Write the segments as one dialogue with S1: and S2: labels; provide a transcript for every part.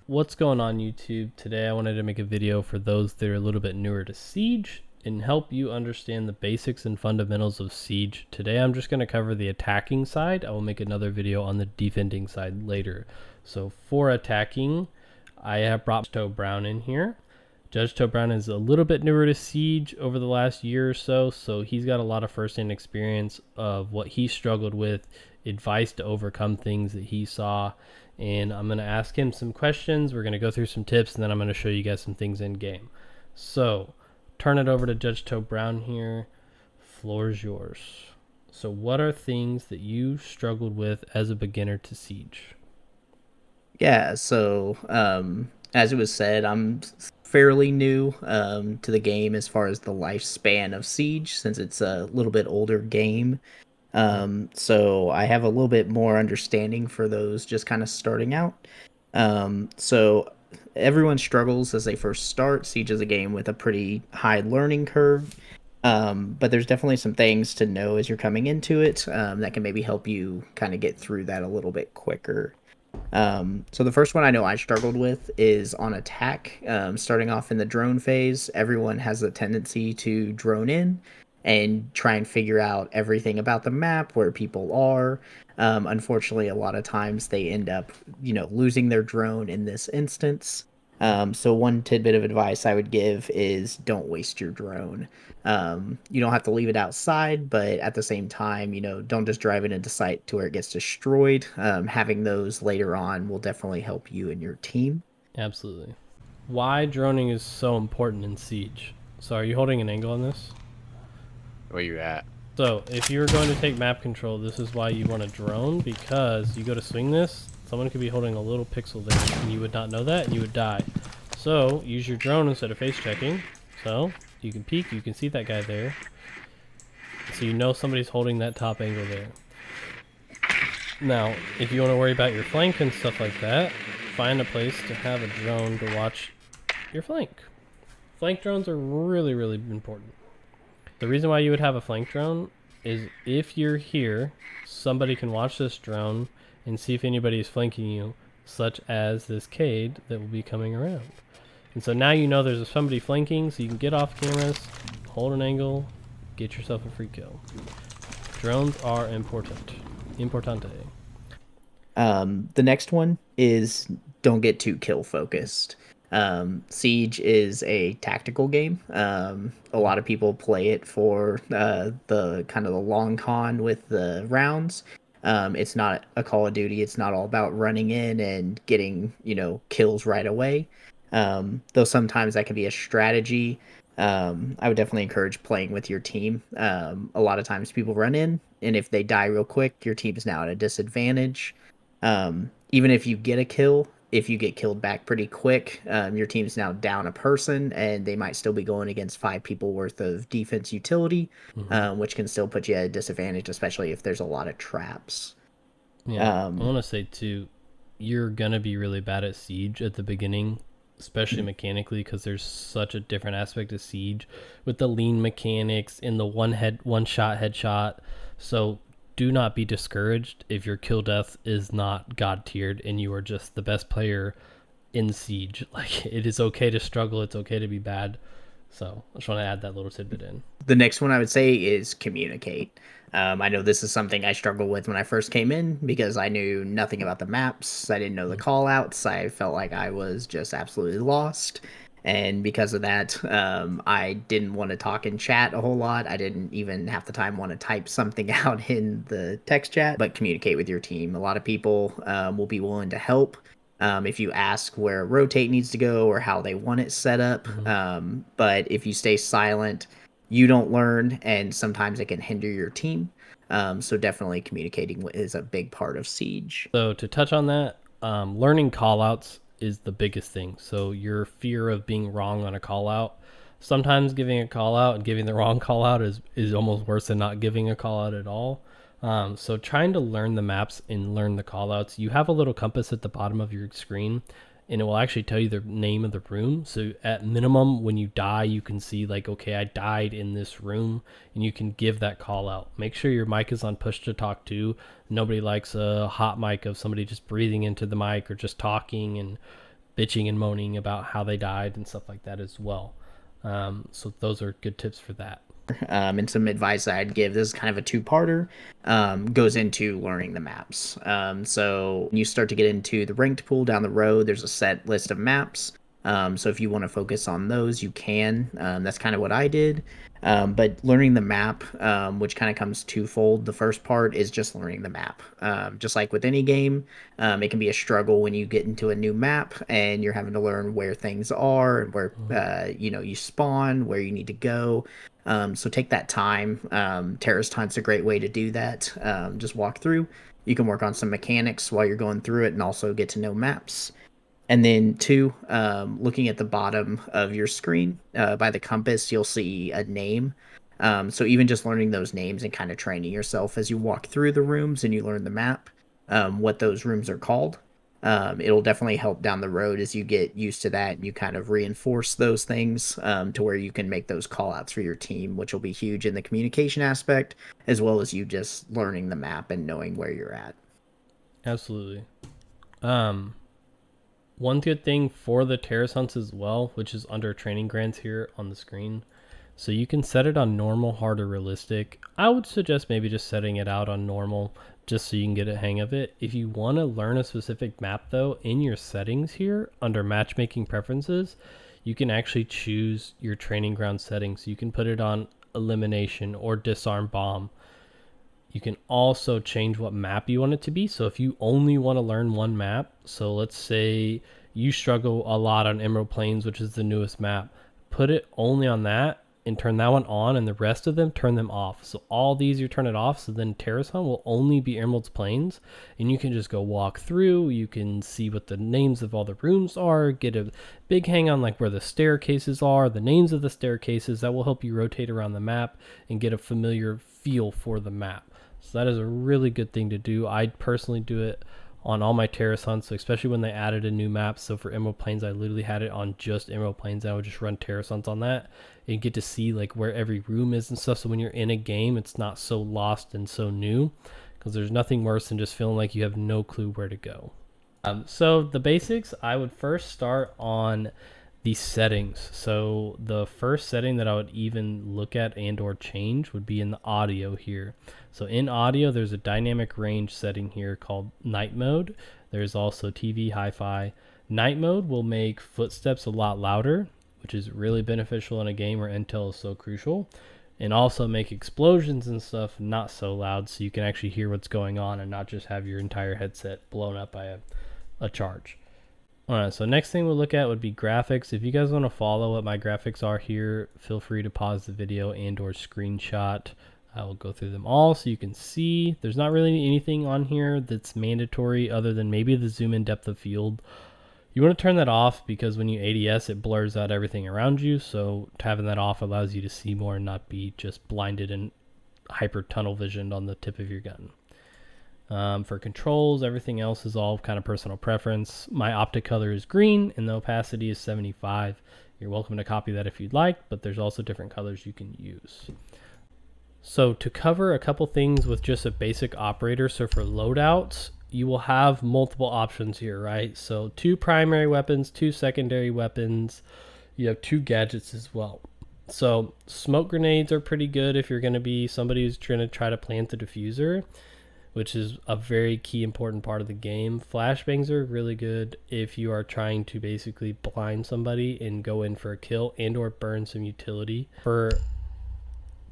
S1: What's going on YouTube? Today I wanted to make a video for those that are a little bit newer to Siege and help you understand the basics and fundamentals of Siege. Today I'm just going to cover the attacking side. I will make another video on the defending side later. So for attacking, I have brought Toe Brown in here. Judge Toe Brown is a little bit newer to Siege over the last year or so, so he's got a lot of first-hand experience of what he struggled with, advice to overcome things that he saw, and I'm going to ask him some questions. We're going to go through some tips, and then I'm going to show you guys some things in game. So turn it over to Judge Toe Brown here. Floor is yours. So what are things that you struggled with as a beginner to Siege?
S2: Yeah, as it was said, I'm fairly new to the game as far as the lifespan of Siege, since it's a little bit older game. So I have a little bit more understanding for those just kind of starting out. So everyone struggles as they first start. Siege is a game with a pretty high learning curve. But there's definitely some things to know as you're coming into it that can maybe help you kind of get through that a little bit quicker. So the first one I know I struggled with is on attack. Starting off in the drone phase, everyone has a tendency to drone in and try and figure out everything about the map, where people are. Unfortunately, a lot of times they end up, losing their drone in this instance. So one tidbit of advice I would give is don't waste your drone. You don't have to leave it outside, but at the same time, don't just drive it into sight to where it gets destroyed. Having those later on will definitely help you and your team.
S1: Absolutely. Why droning is so important in Siege. So are you holding an angle on this?
S3: Where you at?
S1: So if you're going to take map control, this is why you want to drone, because you go to swing this, someone could be holding a little pixel there and you would not know that and you would die. So use your drone instead of face checking. So you can peek, you can see that guy there. So you know somebody's holding that top angle there. Now, if you want to worry about your flank and stuff like that, find a place to have a drone to watch your flank. Flank drones are really, really important. The reason why you would have a flank drone is if you're here, somebody can watch this drone and see if anybody is flanking you, such as this Cade that will be coming around. And so now you know there's somebody flanking, so you can get off cameras, hold an angle, get yourself a free kill. Drones are important. Importante.
S2: The next one is don't get too kill focused. Siege is a tactical game. A lot of people play it for the kind of the long con with the rounds. It's not a Call of Duty. It's not all about running in and getting, kills right away. Though sometimes that can be a strategy. I would definitely encourage playing with your team. A lot of times people run in, and if they die real quick, your team is now at a disadvantage. Even if you get a kill, if you get killed back pretty quick, your team's now down a person, and they might still be going against 5 people worth of defense utility, which can still put you at a disadvantage, especially if there's a lot of traps.
S1: Yeah, I want to say too, you're gonna be really bad at Siege at the beginning, especially mechanically, because there's such a different aspect of Siege with the lean mechanics in the one shot headshot. So do not be discouraged if your kill death is not god tiered and you are just the best player in Siege. Like, it is okay to struggle, it's okay to be bad. So I just want to add that little tidbit in.
S2: The next one I would say is communicate. I know this is something I struggled with when I first came in because I knew nothing about the maps. I didn't know the call outs. I felt like I was just absolutely lost. And because of that, I didn't want to talk in chat a whole lot. I didn't even half the time want to type something out in the text chat, but communicate with your team. A lot of people will be willing to help if you ask where rotate needs to go or how they want it set up. But if you stay silent, you don't learn, and sometimes it can hinder your team. So definitely communicating is a big part of Siege.
S1: So to touch on that, learning callouts is the biggest thing. So your fear of being wrong on a call out. Sometimes giving a call out and giving the wrong call out is almost worse than not giving a call out at all. So trying to learn the maps and learn the call outs. You have a little compass at the bottom of your screen, and it will actually tell you the name of the room. So at minimum, when you die, you can see like, okay, I died in this room, and you can give that call out. Make sure your mic is on push to talk to. Nobody likes a hot mic of somebody just breathing into the mic or just talking and bitching and moaning about how they died and stuff like that as well. So those are good tips for that.
S2: And some advice I'd give, this is kind of a two-parter, goes into learning the maps. So when you start to get into the ranked pool down the road, there's a set list of maps. So if you want to focus on those, you can. That's kind of what I did. But learning the map, which kind of comes twofold. The first part is just learning the map. Just like with any game, it can be a struggle when you get into a new map and you're having to learn where things are and where you spawn, where you need to go. So take that time. Terrace Hunt's a great way to do that. Just walk through. You can work on some mechanics while you're going through it and also get to know maps. And then two, looking at the bottom of your screen by the compass, you'll see a name. So even just learning those names and kind of training yourself as you walk through the rooms and you learn the map, what those rooms are called. It'll definitely help down the road as you get used to that and you kind of reinforce those things to where you can make those call outs for your team, which will be huge in the communication aspect, as well as you just learning the map and knowing where you're at.
S1: Absolutely. One good thing for the terrace hunts as well, which is under training grants here on the screen. So you can set it on normal, hard, or realistic. I would suggest maybe just setting it out on normal just so you can get a hang of it. If you want to learn a specific map though, in your settings here under matchmaking preferences, you can actually choose your training ground settings. You can put it on elimination or disarm bomb. You can also change what map you want it to be. So if you only want to learn one map, so let's say you struggle a lot on Emerald Plains, which is the newest map, put it only on that and turn that one on, and the rest of them turn them off. So all these you turn it off, so then Terrace Hunt will only be Emerald's Plains, and you can just go walk through. You can see what the names of all the rooms are, get a big hang on like where the staircases are, the names of the staircases. That will help you rotate around the map and get a familiar feel for the map. So that is a really good thing to do. I personally do it on all my terrace hunts, so especially when they added a new map. So for Emerald Plains, I literally had it on just Emerald Plains. I would just run terrace hunts on that and get to see like where every room is and stuff. So when you're in a game, it's not so lost and so new, because there's nothing worse than just feeling like you have no clue where to go. So the basics, I would first start on the settings. So the first setting that I would even look at and or change would be in the audio here. So in audio, there's a dynamic range setting here called night mode. There's also TV, hi-fi. Night mode will make footsteps a lot louder, which is really beneficial in a game where intel is so crucial, and also make explosions and stuff not so loud, so you can actually hear what's going on and not just have your entire headset blown up by a charge. Alright, so next thing we'll look at would be graphics. If you guys want to follow what my graphics are here, feel free to pause the video and or screenshot. I will go through them all so you can see. There's not really anything on here that's mandatory other than maybe the zoom in depth of field. You want to turn that off because when you ADS, it blurs out everything around you. So having that off allows you to see more and not be just blinded and hyper tunnel visioned on the tip of your gun. For controls, everything else is all kind of personal preference. My optic color is green and the opacity is 75. You're welcome to copy that if you'd like, but there's also different colors you can use. So to cover a couple things with just a basic operator, so for loadouts, you will have multiple options here, right? So 2 primary weapons, 2 secondary weapons. You have 2 gadgets as well. So smoke grenades are pretty good if you're going to be somebody who's trying to plant the diffuser, which is a very key important part of the game. Flashbangs are really good if you are trying to basically blind somebody and go in for a kill and or burn some utility.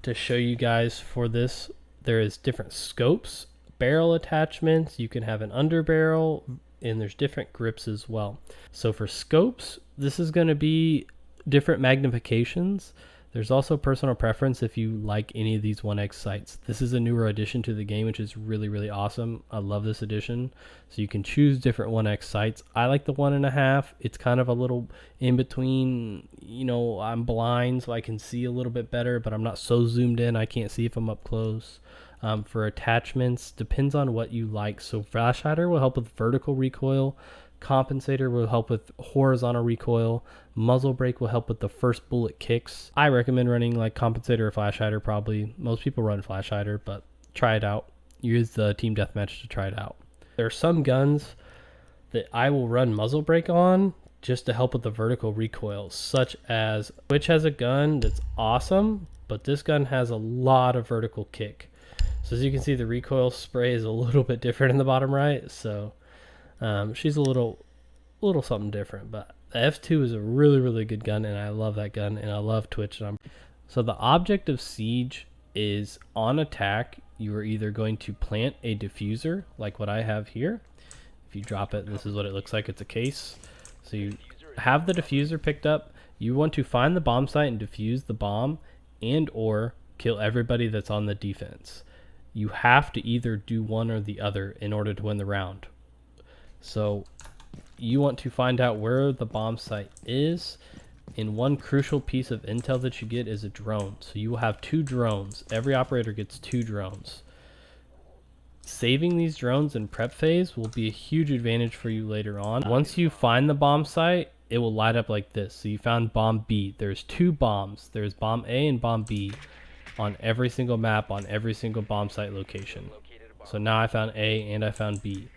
S1: To show you guys for this, there is different scopes, barrel attachments. You can have an underbarrel, and there's different grips as well. So for scopes, this is going to be different magnifications. There's also personal preference if you like any of these 1x sights. This is a newer addition to the game, which is really, really awesome. I love this addition. So you can choose different 1x sights. I like the 1.5. It's kind of a little in between, I'm blind, so I can see a little bit better, but I'm not so zoomed in. I can't see if I'm up close. For attachments, depends on what you like. So flash hider will help with vertical recoil. Compensator will help with horizontal recoil. Muzzle brake will help with the first bullet kicks. I recommend running like compensator or flash hider probably. Most people run flash hider, but try it out. Use the team deathmatch to try it out. There are some guns that I will run muzzle brake on just to help with the vertical recoil, such as Twitch has a gun that's awesome, but this gun has a lot of vertical kick. So as you can see, the recoil spray is a little bit different in the bottom right. So she's a little something different, but the F2 is a really good gun, and I love that gun, and I love Twitch. So the object of Siege is on attack. You are either going to plant a diffuser, like what I have here. If you drop it, this is what it looks like. It's a case. So you have the diffuser picked up. You want to find the bomb site and defuse the bomb, and or kill everybody that's on the defense. You have to either do one or the other in order to win the round. So you want to find out where the bomb site is, and one crucial piece of intel that you get is a drone. So you will have 2 drones. Every operator gets 2 drones. Saving these drones in prep phase will be a huge advantage for you later on. Once you find the bomb site, it will light up like this. So you found bomb B. There's 2 bombs. There's bomb A and bomb B on every single map, on every single bomb site location. So now I found A and I found B.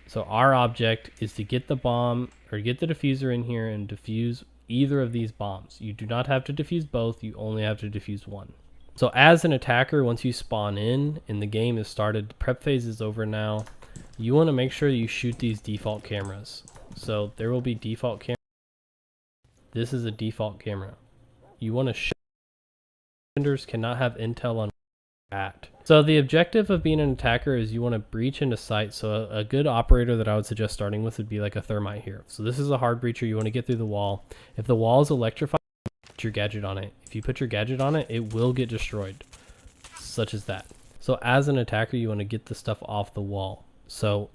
S1: So our object is to get the bomb, or get the diffuser in here and defuse either of these bombs. You do not have to defuse both, you only have to defuse one. So as an attacker, once you spawn in and the game is started, the prep phase is over now, you want to make sure you shoot these default cameras. So there will be default cameras. This is a default camera. You want to shoot. Defenders cannot have intel on at. So the objective of being an attacker is you want to breach into sight. So a good operator that I would suggest starting with would be like a thermite here. So this is a hard breacher. You want to get through the wall. If the wall is electrified, put your gadget on it. If you put your gadget on it, it will get destroyed, such as that. So as an attacker, you want to get the stuff off the wall. So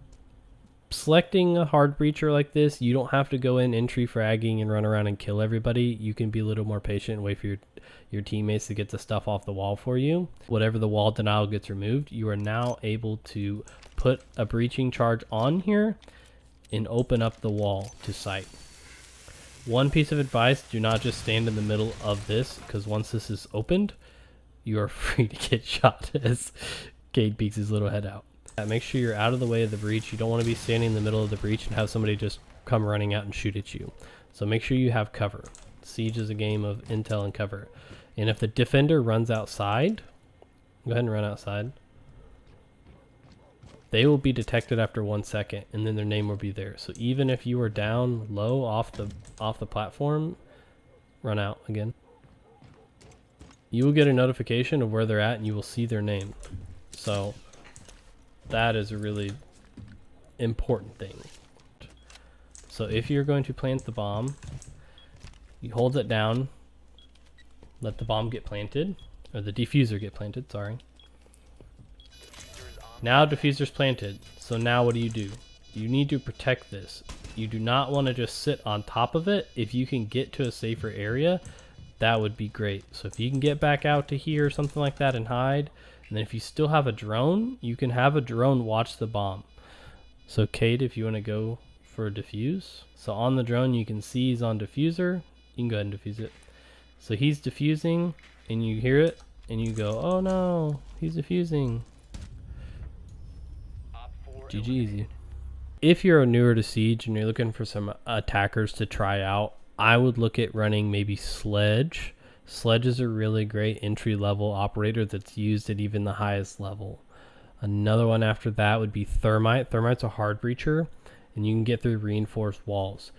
S1: selecting a hard breacher like this, you don't have to go in entry fragging and run around and kill everybody. You can be a little more patient and wait for your teammates to get the stuff off the wall for you. Whatever the wall denial gets removed, you are now able to put a breaching charge on here and open up the wall to sight. One piece of advice, do not just stand in the middle of this, because once this is opened, you are free to get shot as Cade peeks his little head out. Make sure you're out of the way of the breach. You don't want to be standing in the middle of the breach and have somebody just come running out and shoot at you. So make sure you have cover. Siege is a game of intel and cover. And if the defender runs outside, go ahead and run outside. They will be detected after 1 second, and then their name will be there. So even if you are down low off the platform, run out again. You will get a notification of where they're at, and you will see their name. So that is a really important thing. So if you're going to plant the bomb, you hold it down, let the bomb get planted, or the diffuser get planted, sorry. Now diffuser's planted. So now what do? You need to protect this. You do not want to just sit on top of it. If you can get to a safer area, that would be great. So if you can get back out to here or something like that and hide, and then if you still have a drone, you can have a drone watch the bomb. So Cade, if you want to go for a diffuse. So on the drone, you can see he's on diffuser. You can go ahead and diffuse it. So he's diffusing, and you hear it, and you go, oh no, he's diffusing. GG easy. If you're newer to Siege and you're looking for some attackers to try out, I would look at running maybe Sledge. Sledge is a really great entry-level operator that's used at even the highest level. Another one after that would be Thermite. Thermite's a hard breacher, and you can get through reinforced walls.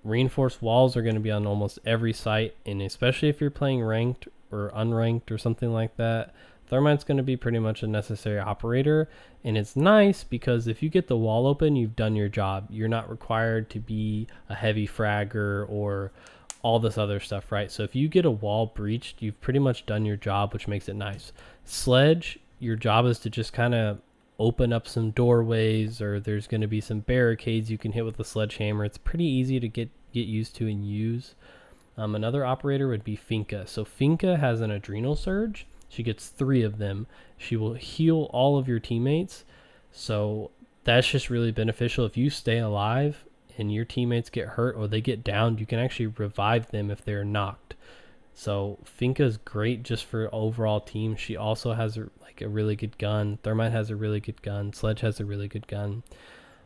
S1: Reinforced walls are going to be on almost every site, and especially if you're playing ranked or unranked or something like that, Thermite's going to be pretty much a necessary operator. And it's nice because if you get the wall open, you've done your job. You're not required to be a heavy fragger or all this other stuff, right? So if you get a wall breached, you've pretty much done your job, which makes it nice. Sledge, your job is to just kind of open up some doorways, or there's going to be some barricades you can hit with a sledgehammer. It's pretty easy to get used to and use. Another operator would be Finka. So Finka has an adrenal surge. She gets 3 of them. She will heal all of your teammates. So that's just really beneficial. If you stay alive and your teammates get hurt or they get downed, you can actually revive them if they're knocked. So Finka's great just for overall team. She also has a really good gun. Thermite has a really good gun. Sledge has a really good gun.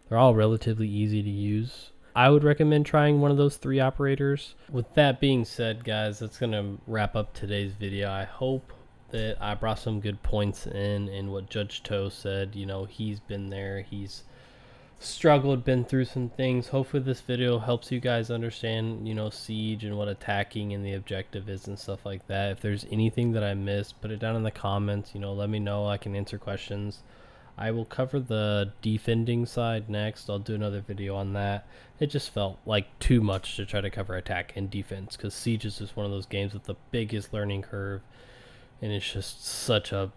S1: They're all relatively easy to use. I would recommend trying one of those 3 operators. With that being said, guys, that's going to wrap up today's video. I hope that I brought some good points in what Judge Toe said. You know, he's been there. He's struggled, been through some things. Hopefully this video helps you guys understand, you know, Siege and what attacking and the objective is and stuff like that. If there's anything that I missed, put it down in the comments. You know, let me know. I can answer questions. I will cover the defending side next. I'll do another video on that. It just felt like too much to try to cover attack and defense, because Siege is just one of those games with the biggest learning curve, and it's just such a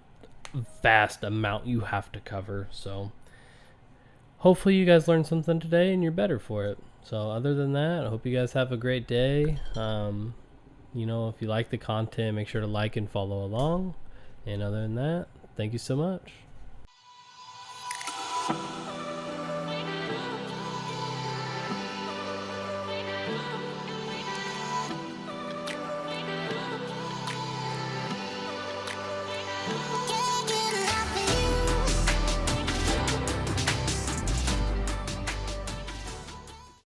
S1: vast amount you have to cover. So hopefully you guys learned something today and you're better for it. So other than that, I hope you guys have a great day. You know, if you like the content, make sure to like and follow along. And other than that, thank you so much.